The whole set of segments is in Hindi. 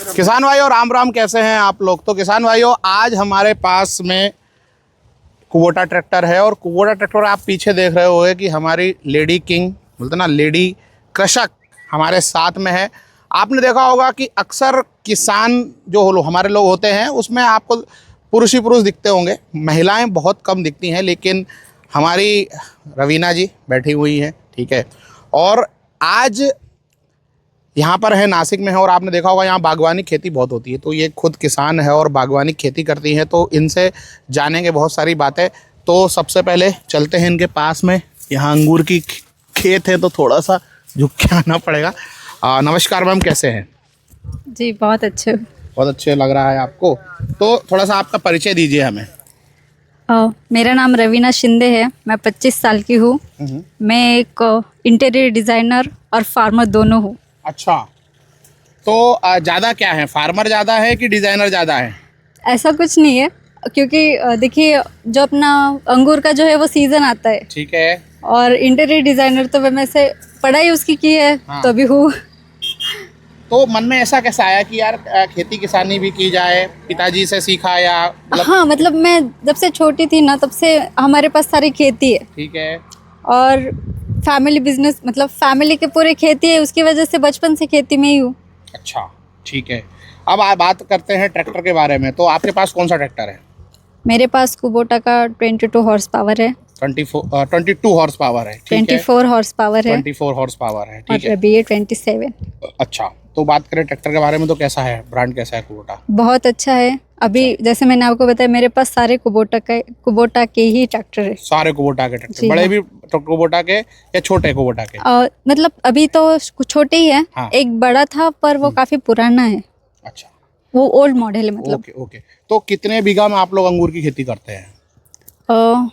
किसान भाइयों राम राम, कैसे हैं आप लोग। तो किसान भाइयों आज हमारे पास में कुबोटा ट्रैक्टर है और कुबोटा ट्रैक्टर आप पीछे देख रहे होंगे कि हमारी लेडी किंग बोलते ना, लेडी कृषक हमारे साथ में है। आपने देखा होगा कि अक्सर किसान जो हमारे लोग होते हैं उसमें आपको पुरुष ही पुरुष दिखते होंगे, महिलाएं बहुत कम दिखती हैं। लेकिन हमारी रवीना जी बैठी हुई हैं, ठीक है। और आज यहाँ पर है, नासिक में है, और आपने देखा होगा यहाँ बागवानी खेती बहुत होती है। तो ये खुद किसान है और बागवानी खेती करती हैं, तो इनसे जानेंगे बहुत सारी बातें। तो सबसे पहले चलते हैं इनके पास में, यहाँ अंगूर की खेत है तो थोड़ा सा झुक के आना पड़ेगा। नमस्कार मैम, कैसे हैं? जी बहुत अच्छे। बहुत अच्छे लग रहा है आपको। तो थोड़ा सा आपका परिचय दीजिए हमें। मेरा नाम रवीना शिंदे है, मैं 25 साल की हूँ। मैं एक इंटीरियर डिज़ाइनर और फार्मर दोनों हूँ। अच्छा, तो ज़्यादा क्या है, फार्मर ज़्यादा है कि डिज़ाइनर ज़्यादा है? ऐसा कुछ नहीं है, क्योंकि देखिए जो अपना अंगूर का जो है वो सीज़न आता है, ठीक है। और इंटीरियर डिज़ाइनर तो मैं से पढ़ाई उसकी की है। हाँ। तो अभी हूँ। तो मन में ऐसा कैसा आया कि यार खेती किसानी भी की जाए, पिताजी से सीखा या हाँ, मतलब मैं जब से छोटी थी ना तब से हमारे पास सारी खेती है। ठीक है। और फैमिली बिजनेस, मतलब फैमिली के पूरे खेती है, उसकी वजह से बचपन से खेती में ही हूँ। अच्छा, ठीक है। अब आप बात करते हैं ट्रैक्टर के बारे में। तो आपके पास कौन सा ट्रैक्टर है? मेरे पास कुबोटा का 22 हॉर्स पावर है। 22 हॉर्स पावर है, ठीक है। 24 हॉर्स पावर है 24 हॉर्स पावर है, ठीक और है। अभी ये 27। अच्छा, तो बात करें ट्रैक्टर के बारे में तो कैसा है, ब्रांड कैसा है कुबोटा? बहुत अच्छा है। अभी जैसे मैंने आपको बताया, मेरे पास सारे कुबोटा के ही ट्रैक्टर है। सारे कुबोटा के ट्रैक्टर, जी बड़े हाँ। भी कुबोटा के या छोटे कुबोटा के? मतलब अभी तो कुछ छोटे ही है। हाँ। एक बड़ा था पर वो काफी पुराना है, अच्छा, वो ओल्ड मॉडल है मतलब। Okay okay. तो कितने बीघा में आप लोग अंगूर की खेती करते हैं?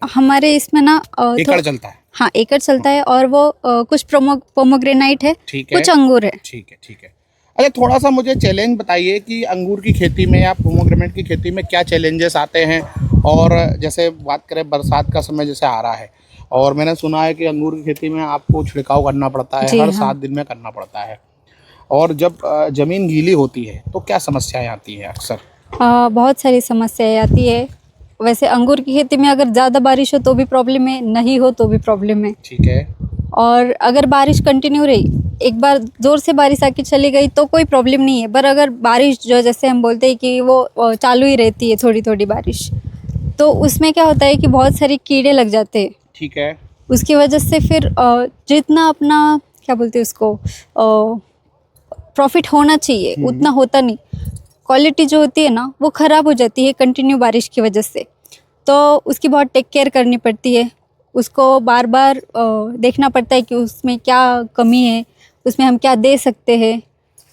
हमारे इसमें ना एकड़ चलता है? हाँ, एकड़ चलता है। और वो कुछ पोमोग्रेनाइट है, ठीक है, कुछ अंगूर है। ठीक है, ठीक है। अच्छा, थोड़ा सा मुझे चैलेंज बताइए कि अंगूर की खेती में या पोमोग्रेनेट की खेती में क्या चैलेंजेस आते हैं। और जैसे बात करें बरसात का समय जैसे आ रहा है, और मैंने सुना है कि अंगूर की खेती में आपको छिड़काव करना पड़ता है, जी हर हाँ। 7 दिन में करना पड़ता है। और जब ज़मीन गीली होती है तो क्या समस्याएं आती हैं अक्सर? बहुत सारी समस्याएं आती है। वैसे अंगूर की खेती में अगर ज़्यादा बारिश हो तो भी प्रॉब्लम है, नहीं हो तो भी प्रॉब्लम है। ठीक है। और अगर बारिश कंटिन्यू रही, एक बार ज़ोर से बारिश आके चली गई तो कोई प्रॉब्लम नहीं है। पर अगर बारिश जो जैसे हम बोलते हैं कि वो चालू ही रहती है, थोड़ी थोड़ी बारिश, तो उसमें क्या होता है कि बहुत सारे कीड़े लग जाते हैं। ठीक है। उसकी वजह से फिर जितना अपना क्या बोलते हैं उसको प्रॉफिट होना चाहिए उतना होता नहीं। क्वालिटी जो होती है ना वो ख़राब हो जाती है कंटिन्यू बारिश की वजह से। तो उसकी बहुत टेक केयर करनी पड़ती है, उसको बार बार देखना पड़ता है कि उसमें क्या कमी है, उसमें हम क्या दे सकते हैं,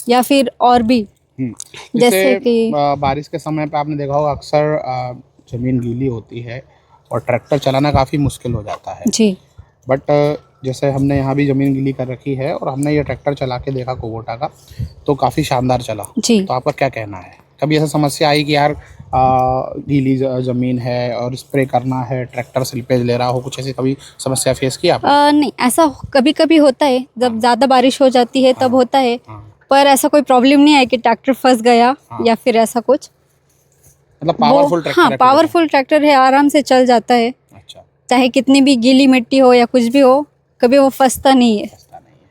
या फिर और भी जैसे कि बारिश के समय पे आपने देखा होगा अक्सर ज़मीन गीली होती है और ट्रैक्टर चलाना काफ़ी मुश्किल हो जाता है। जी। बट जैसे हमने यहाँ भी ज़मीन गीली कर रखी है और हमने ये ट्रैक्टर चला के देखा कुबोटा का, तो काफ़ी शानदार चला। जी। तो आपका क्या कहना है? कभी ऐसा समस्या आई कि यार गीली ज़मीन है और स्प्रे करना है, ट्रैक्टर स्लिपेज ले रहा हो, कुछ ऐसी कभी समस्या फेस की आपने? नहीं, ऐसा कभी कभी होता है, जब ज़्यादा बारिश हो जाती है तब होता है। हाँ। पर ऐसा कोई प्रॉब्लम नहीं है कि ट्रैक्टर फंस गया या फिर ऐसा कुछ। मतलब पावरफुल ट्रैक्टर हाँ, है? पावरफुल ट्रैक्टर है, आराम से चल जाता है। अच्छा, चाहे कितनी भी गीली मिट्टी हो या कुछ भी हो, कभी वो फंसता नहीं है। सस्ता नहीं है।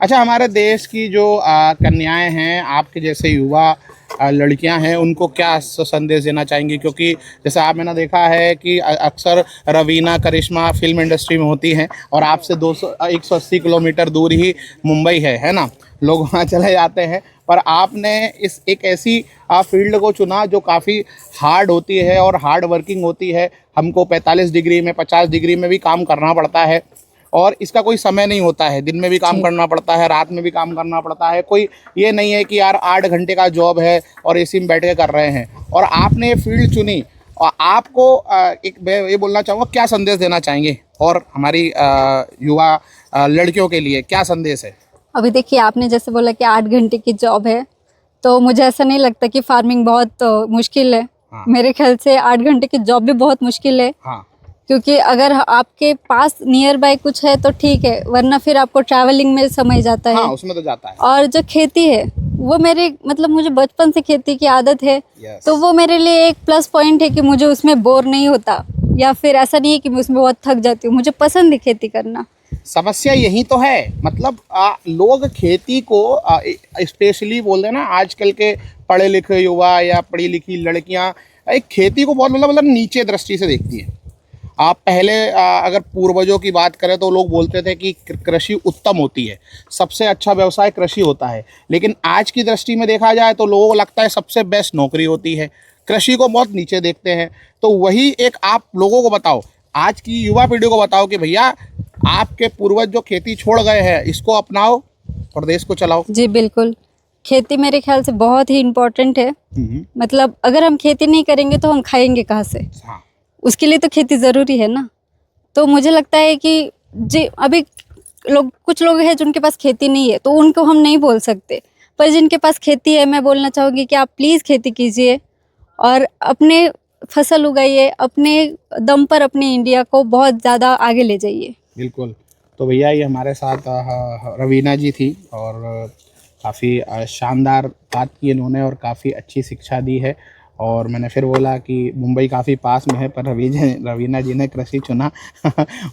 अच्छा, हमारे देश की जो कन्याएं हैं, आपके जैसे युवा लड़कियां हैं, उनको क्या संदेश देना चाहेंगी? क्योंकि जैसे आप मैंने देखा है कि अक्सर रवीना करिश्मा फिल्म इंडस्ट्री में होती हैं और आपसे 180 किलोमीटर दूर ही मुंबई है ना, लोग वहाँ चले जाते हैं। पर आपने इस एक ऐसी फील्ड को चुना जो काफ़ी हार्ड होती है और हार्ड वर्किंग होती है। हमको 45 डिग्री में 50 डिग्री में भी काम करना पड़ता है और इसका कोई समय नहीं होता है, दिन में भी काम करना पड़ता है, रात में भी काम करना पड़ता है। कोई ये नहीं है कि यार 8 घंटे का जॉब है और एसी में बैठ के कर रहे हैं। और आपने ये फील्ड चुनी, और आपको एक मैं ये बोलना चाहूँगा, क्या संदेश देना चाहेंगे और हमारी युवा लड़कियों के लिए क्या संदेश है? अभी देखिए, आपने जैसे बोला कि 8 घंटे की जॉब है, तो मुझे ऐसा नहीं लगता कि फार्मिंग बहुत मुश्किल है। हाँ। मेरे ख्याल से 8 घंटे की जॉब भी बहुत मुश्किल है। हाँ। क्योंकि अगर आपके पास नियर बाय कुछ है तो ठीक है, वरना फिर आपको ट्रैवलिंग में समय जाता है। हाँ, उसमें तो जाता है। और जो खेती है वो मेरे मतलब मुझे बचपन से खेती की आदत है, Yes. तो वो मेरे लिए एक प्लस पॉइंट है कि मुझे उसमें बोर नहीं होता, या फिर ऐसा नहीं है कि मैं उसमें बहुत थक जाती हूँ। मुझे पसंद है खेती करना। समस्या यही तो है, मतलब लोग खेती को स्पेशली बोल रहे हैं ना, आजकल के पढ़े लिखे युवा या पढ़ी लिखी लड़कियां एक खेती को बहुत मतलब नीचे दृष्टि से देखती हैं। आप पहले अगर पूर्वजों की बात करें तो लोग बोलते थे कि कृषि उत्तम होती है, सबसे अच्छा व्यवसाय कृषि होता है, लेकिन आज की दृष्टि में देखा जाए तो लोगों को लगता है सबसे बेस्ट नौकरी होती है, कृषि को बहुत नीचे देखते हैं। तो वही एक आप लोगों को बताओ, आज की युवा पीढ़ी को बताओ कि भैया आपके पूर्वज जो खेती छोड़ गए हैं इसको अपनाओ और देश को चलाओ। जी बिल्कुल, खेती मेरे ख्याल से बहुत ही इम्पोर्टेंट है। हम्म, मतलब अगर हम खेती नहीं करेंगे तो हम खाएंगे कहाँ से? हाँ, उसके लिए तो खेती ज़रूरी है ना। तो मुझे लगता है कि जी अभी कुछ लोग हैं जिनके पास खेती नहीं है, तो उनको हम नहीं बोल सकते, पर जिनके पास खेती है मैं बोलना चाहूँगी कि आप प्लीज़ खेती कीजिए और अपने फसल उगाइए, अपने दम पर अपने इंडिया को बहुत ज़्यादा आगे ले जाइए। बिल्कुल। तो भैया ये हमारे साथ रवीना जी थी और काफ़ी शानदार बात की इन्होंने और काफ़ी अच्छी शिक्षा दी है। और मैंने फिर बोला कि मुंबई काफ़ी पास में है, पर रवीना जी ने कृषि चुना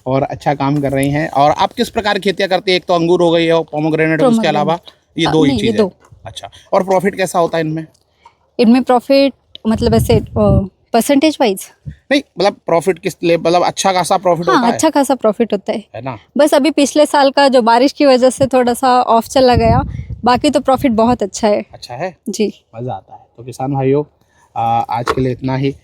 और अच्छा काम कर रही हैं। और आप किस प्रकार की खेतियाँ करती हैं? एक तो अंगूर हो गई है और पोमोग्रेनेट, उसके अलावा ये दो ही नहीं, ये चीज़ है। दो। अच्छा, और प्रॉफिट कैसा होता है इनमें? इनमें प्रॉफिट मतलब ऐसे परसेंटेज वाइज? नहीं, मतलब प्रॉफिट किस लिए, मतलब अच्छा खासा प्रॉफिट होता हाँ, है? अच्छा खासा प्रॉफिट होता है ना? बस अभी पिछले साल का जो बारिश की वजह से थोड़ा सा ऑफ चला गया, बाकी तो प्रॉफिट बहुत अच्छा है। अच्छा है, जी मज़ा आता है। तो किसान भाइयों आज के लिए इतना ही।